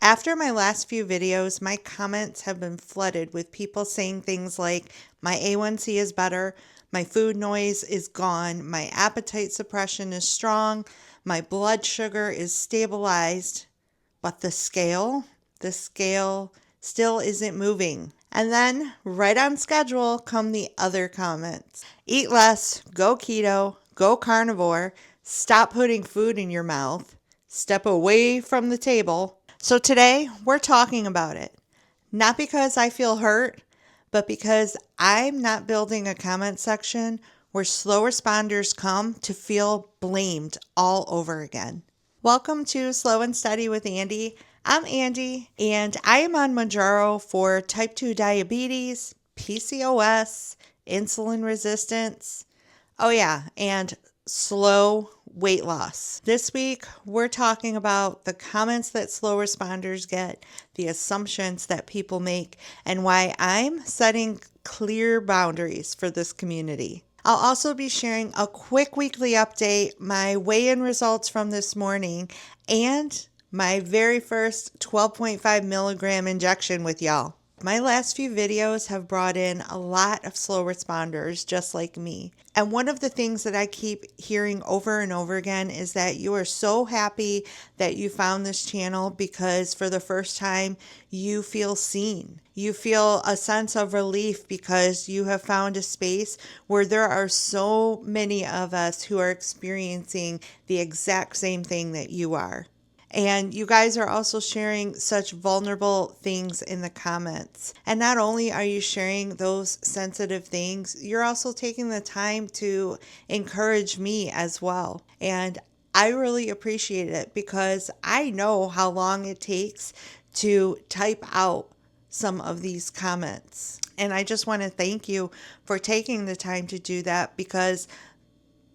After my last few videos, my comments have been flooded with people saying things like, my A1C is better, my food noise is gone, my appetite suppression is strong, my blood sugar is stabilized, but the scale still isn't moving. And then, right on schedule, come the other comments. Eat less, go keto, go carnivore, stop putting food in your mouth, step away from the table. So today, we're talking about it. Not because I feel hurt, but because I'm not building a comment section where slow responders come to feel blamed all over again. Welcome to Slow and Steady with Andi. I'm Andi, and I am on Mounjaro for type 2 diabetes, PCOS, insulin resistance, and slow weight loss. This week, we're talking about the comments that slow responders get, the assumptions that people make, and why I'm setting clear boundaries for this community. I'll also be sharing a quick weekly update, my weigh-in results from this morning, and my very first 12.5 milligram injection with y'all. My last few videos have brought in a lot of slow responders just like me. And one of the things that I keep hearing over and over again is that you are so happy that you found this channel because for the first time you feel seen. You feel a sense of relief because you have found a space where there are so many of us who are experiencing the exact same thing that you are. And you guys are also sharing such vulnerable things in the comments. And not only are you sharing those sensitive things, you're also taking the time to encourage me as well. And I really appreciate it because I know how long it takes to type out some of these comments. And I just want to thank you for taking the time to do that because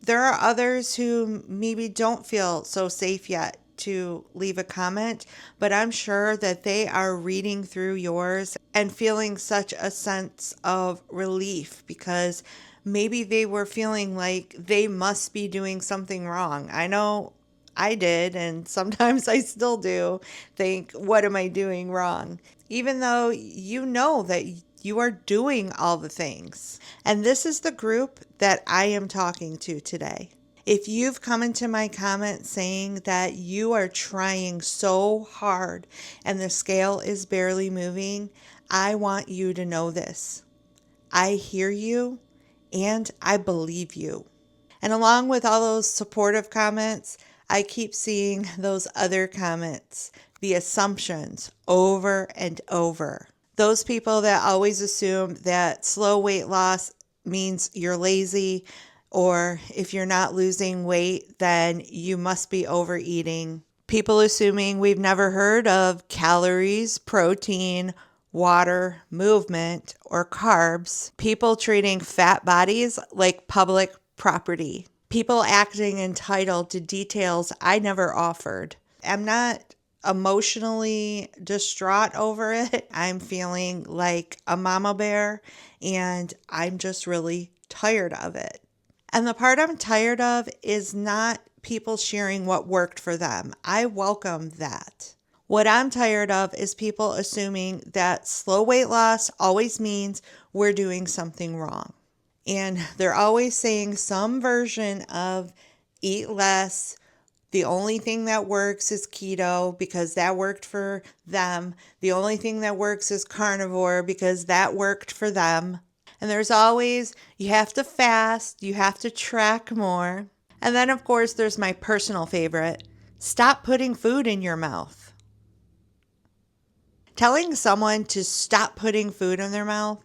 there are others who maybe don't feel so safe yet to leave a comment, but I'm sure that they are reading through yours and feeling such a sense of relief because maybe they were feeling like they must be doing something wrong. I know I did, and sometimes I still do think, what am I doing wrong? Even though you know that you are doing all the things. And this is the group that I am talking to today. If you've come into my comment saying that you are trying so hard and the scale is barely moving, I want you to know this. I hear you and I believe you. And along with all those supportive comments, I keep seeing those other comments, the assumptions over and over. Those people that always assume that slow weight loss means you're lazy, or if you're not losing weight, then you must be overeating. People assuming we've never heard of calories, protein, water, movement, or carbs. People treating fat bodies like public property. People acting entitled to details I never offered. I'm not emotionally distraught over it. I'm feeling like a mama bear, and I'm just really tired of it. And the part I'm tired of is not people sharing what worked for them. I welcome that. What I'm tired of is people assuming that slow weight loss always means we're doing something wrong. And they're always saying some version of eat less. The only thing that works is keto because that worked for them. The only thing that works is carnivore because that worked for them. And there's always, you have to fast, you have to track more. And then, of course, there's my personal favorite, stop putting food in your mouth. Telling someone to stop putting food in their mouth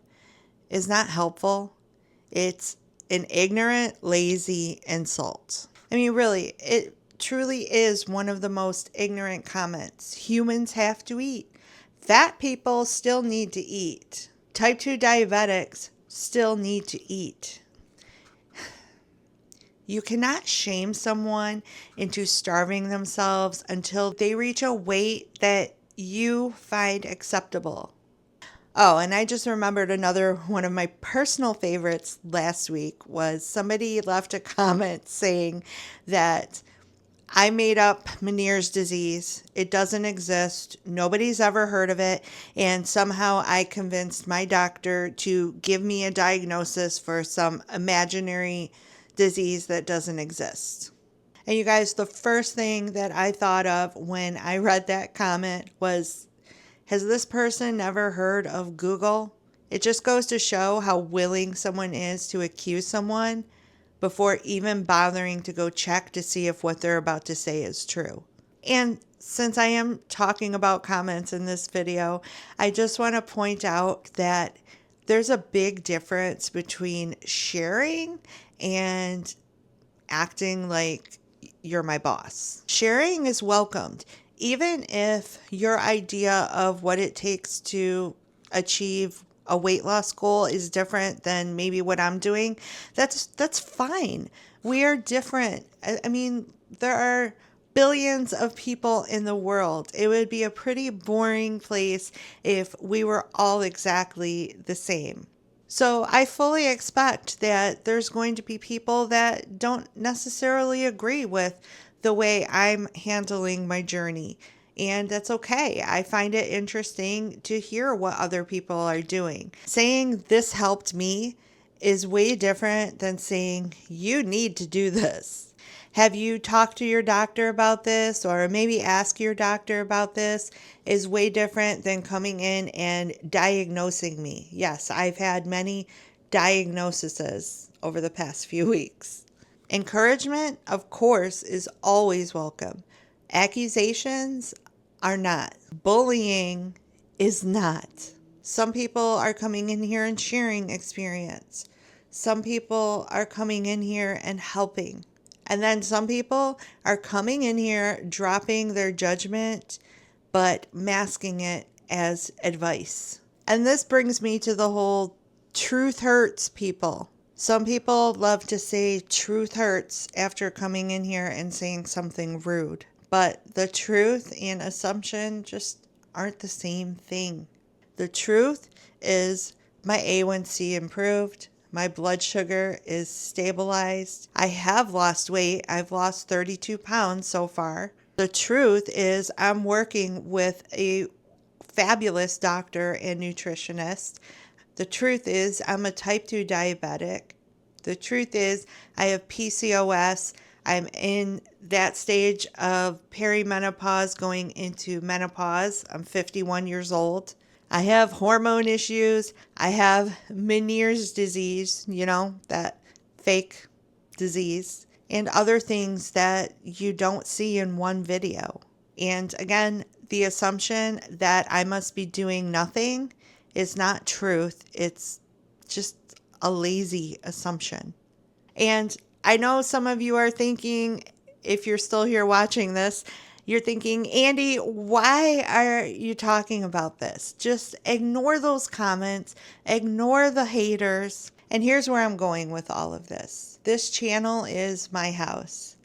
is not helpful. It's an ignorant, lazy insult. I mean, really, it truly is one of the most ignorant comments. Humans have to eat. Fat people still need to eat. Type 2 diabetics still need to eat. You cannot shame someone into starving themselves until they reach a weight that you find acceptable. Oh, and I just remembered another one of my personal favorites last week was somebody left a comment saying that I made up Meniere's disease. It doesn't exist. Nobody's ever heard of it. And somehow I convinced my doctor to give me a diagnosis for some imaginary disease that doesn't exist. And you guys, the first thing that I thought of when I read that comment was, has this person never heard of Google? It just goes to show how willing someone is to accuse someone before even bothering to go check to see if what they're about to say is true. And since I am talking about comments in this video, I just want to point out that there's a big difference between sharing and acting like you're my boss. Sharing is welcomed, even if your idea of what it takes to achieve a weight loss goal is different than maybe what I'm doing. That's fine. We are different. I mean, there are billions of people in the world. It would be a pretty boring place if we were all exactly the same. So I fully expect that there's going to be people that don't necessarily agree with the way I'm handling my journey. And that's okay. I find it interesting to hear what other people are doing. Saying this helped me is way different than saying you need to do this. Have you talked to your doctor about this, or maybe ask your doctor about this, is way different than coming in and diagnosing me. Yes, I've had many diagnoses over the past few weeks. Encouragement, of course, is always welcome. Accusations are not. Bullying is not. Some people are coming in here and sharing experience. Some people are coming in here and helping. And then some people are coming in here, dropping their judgment, but masking it as advice. And this brings me to the whole truth hurts people. Some people love to say truth hurts after coming in here and saying something rude. But the truth and assumption just aren't the same thing. The truth is my A1C improved. My blood sugar is stabilized. I have lost weight. I've lost 32 pounds so far. The truth is I'm working with a fabulous doctor and nutritionist. The truth is I'm a type 2 diabetic. The truth is I have PCOS. I'm in that stage of perimenopause going into menopause. I'm 51 years old. I have hormone issues. I have Meniere's disease, that fake disease, and other things that you don't see in one video. And again, the assumption that I must be doing nothing is not truth. It's just a lazy assumption. And I know some of you are thinking, if you're still here watching this, you're thinking, Andi, why are you talking about this? Just ignore those comments, ignore the haters. And here's where I'm going with all of this. This channel is my house.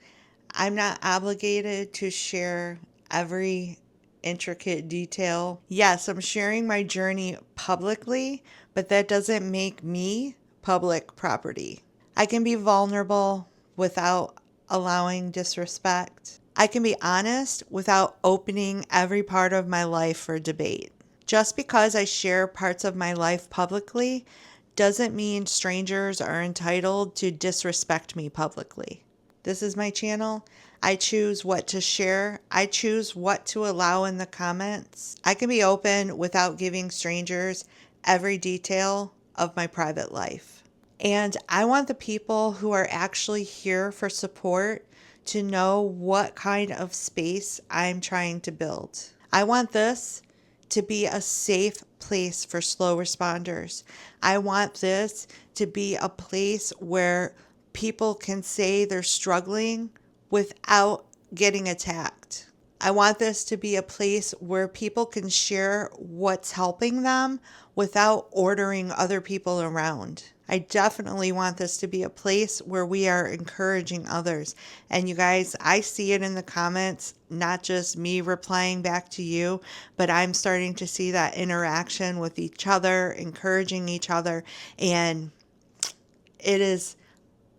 I'm not obligated to share every intricate detail. Yes, I'm sharing my journey publicly, but that doesn't make me public property. I can be vulnerable without allowing disrespect. I can be honest without opening every part of my life for debate. Just because I share parts of my life publicly doesn't mean strangers are entitled to disrespect me publicly. This is my channel. I choose what to share. I choose what to allow in the comments. I can be open without giving strangers every detail of my private life. And I want the people who are actually here for support to know what kind of space I'm trying to build. I want this to be a safe place for slow responders. I want this to be a place where people can say they're struggling without getting attacked. I want this to be a place where people can share what's helping them without ordering other people around. I definitely want this to be a place where we are encouraging others. And you guys, I see it in the comments, not just me replying back to you, but I'm starting to see that interaction with each other, encouraging each other. And it is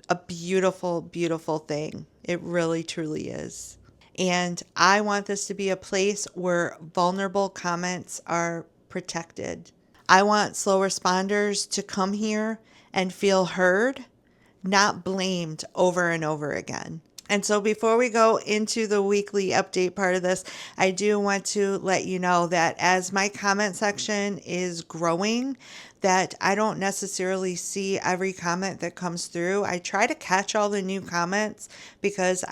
a beautiful, beautiful thing. It really, truly is. And I want this to be a place where vulnerable comments are protected. I want slow responders to come here and feel heard, not blamed over and over again. And so before we go into the weekly update part of this, I do want to let you know that as my comment section is growing, that I don't necessarily see every comment that comes through. I try to catch all the new comments because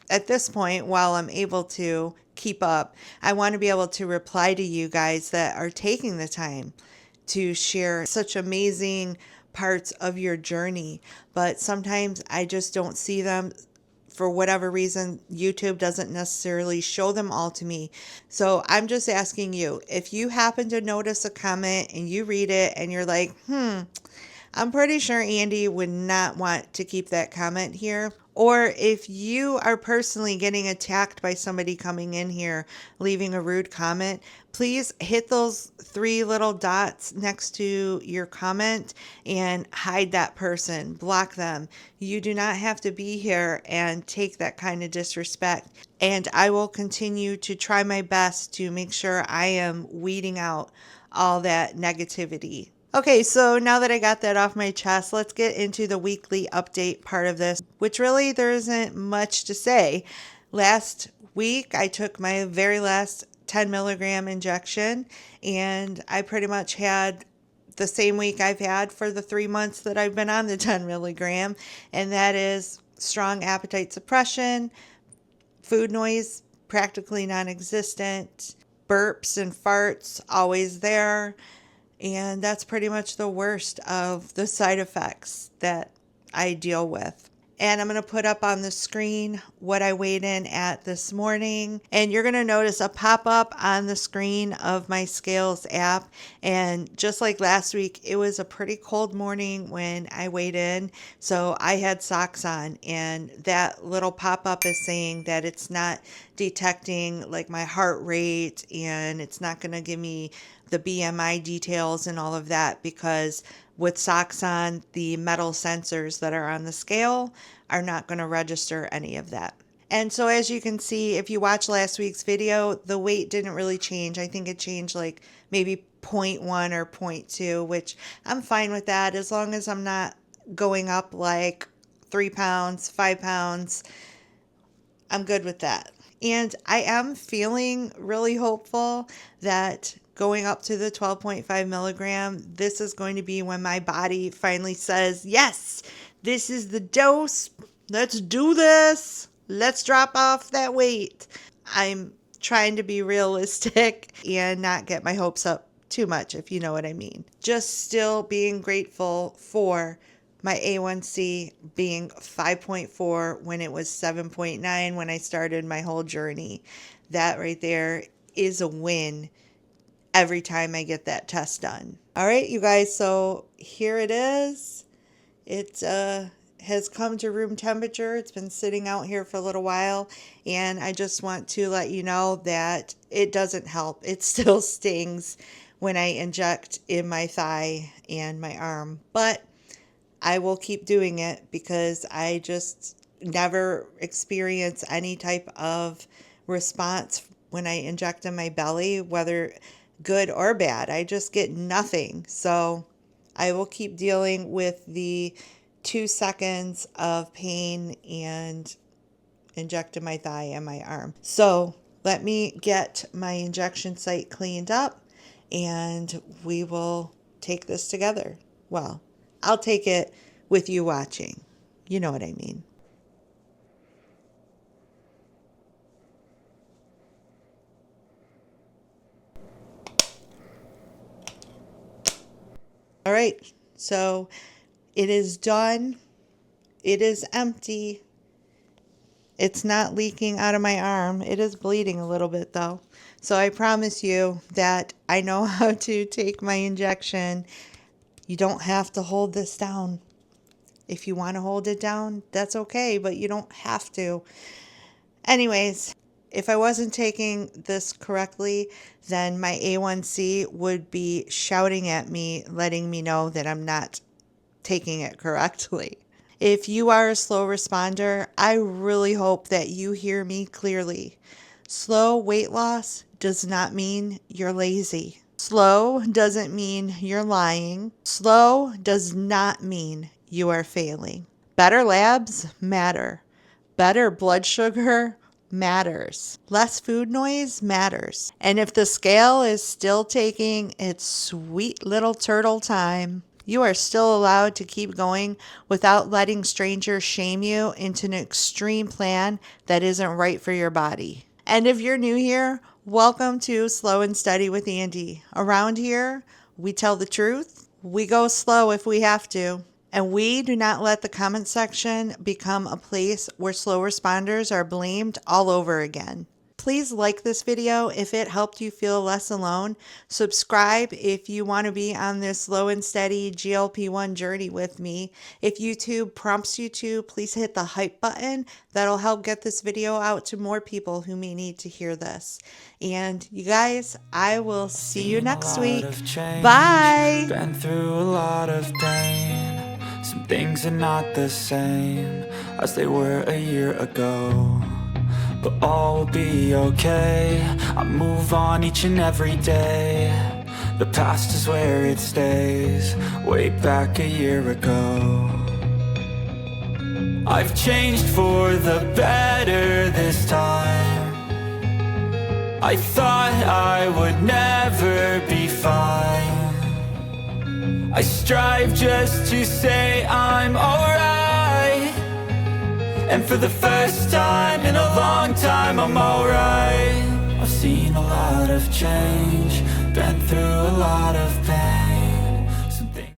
at this point, while I'm able to keep up, I want to be able to reply to you guys that are taking the time to share such amazing parts of your journey. But sometimes I just don't see them. For whatever reason, YouTube doesn't necessarily show them all to me. So I'm just asking you, if you happen to notice a comment and you read it and you're like, I'm pretty sure Andi would not want to keep that comment here. Or if you are personally getting attacked by somebody coming in here, leaving a rude comment, please hit those 3 little dots next to your comment and hide that person, block them. You do not have to be here and take that kind of disrespect. And I will continue to try my best to make sure I am weeding out all that negativity. Okay, so now that I got that off my chest, let's get into the weekly update part of this, which really there isn't much to say. Last week, I took my very last 10 milligram injection, and I pretty much had the same week I've had for the 3 months that I've been on the 10 milligram, and that is strong appetite suppression, food noise practically non-existent, burps and farts always there. And that's pretty much the worst of the side effects that I deal with. And I'm going to put up on the screen what I weighed in at this morning. And you're going to notice a pop-up on the screen of my Scales app. And just like last week, it was a pretty cold morning when I weighed in. So I had socks on. And that little pop-up is saying that it's not detecting like my heart rate. And it's not going to give me the BMI details and all of that, because with socks on, the metal sensors that are on the scale are not going to register any of that. And so as you can see, if you watch last week's video, the weight didn't really change. I think it changed like maybe 0.1 or 0.2, which I'm fine with that as long as I'm not going up like 3 pounds, 5 pounds. I'm good with that. And I am feeling really hopeful that going up to the 12.5 milligram, this is going to be when my body finally says, yes, this is the dose. Let's do this. Let's drop off that weight. I'm trying to be realistic and not get my hopes up too much, if you know what I mean. Just still being grateful for my A1C being 5.4 when it was 7.9 when I started my whole journey. That right there is a win every time I get that test done. All right, you guys, so here it is. It has come to room temperature. It's been sitting out here for a little while, and I just want to let you know that it doesn't help. It still stings when I inject in my thigh and my arm, but I will keep doing it because I just never experience any type of response when I inject in my belly, whether good or bad. I just get nothing. So I will keep dealing with the 2 seconds of pain and inject in my thigh and my arm. So let me get my injection site cleaned up and we will take this together. Well, I'll take it with you watching. You know what I mean. All right, so it is done. It is empty. It's not leaking out of my arm. It is bleeding a little bit though. So I promise you that I know how to take my injection. You don't have to hold this down. If you want to hold it down, that's okay, but you don't have to. Anyways, if I wasn't taking this correctly, then my A1C would be shouting at me, letting me know that I'm not taking it correctly. If you are a slow responder, I really hope that you hear me clearly. Slow weight loss does not mean you're lazy. Slow doesn't mean you're lying. Slow does not mean you are failing. Better labs matter. Better blood sugar matters. Less food noise matters. And if the scale is still taking its sweet little turtle time, you are still allowed to keep going without letting strangers shame you into an extreme plan that isn't right for your body. And if you're new here, welcome to Slow and Steady with Andi. Around here, we tell the truth, we go slow if we have to, and we do not let the comment section become a place where slow responders are blamed all over again. Please like this video if it helped you feel less alone. Subscribe if you want to be on this slow and steady GLP-1 journey with me. If YouTube prompts you to, please hit the hype button. That'll help get this video out to more people who may need to hear this. And you guys, I will see you next week. Bye! Been through a lot of pain. Some things are not the same as they were a year ago, but all will be okay. I move on each and every day. The past is where it stays, way back a year ago. I've changed for the better this time. I thought I would never be fine. I strive just to say I'm alright, and for the first time in a long time I'm alright. I've seen a lot of change, been through a lot of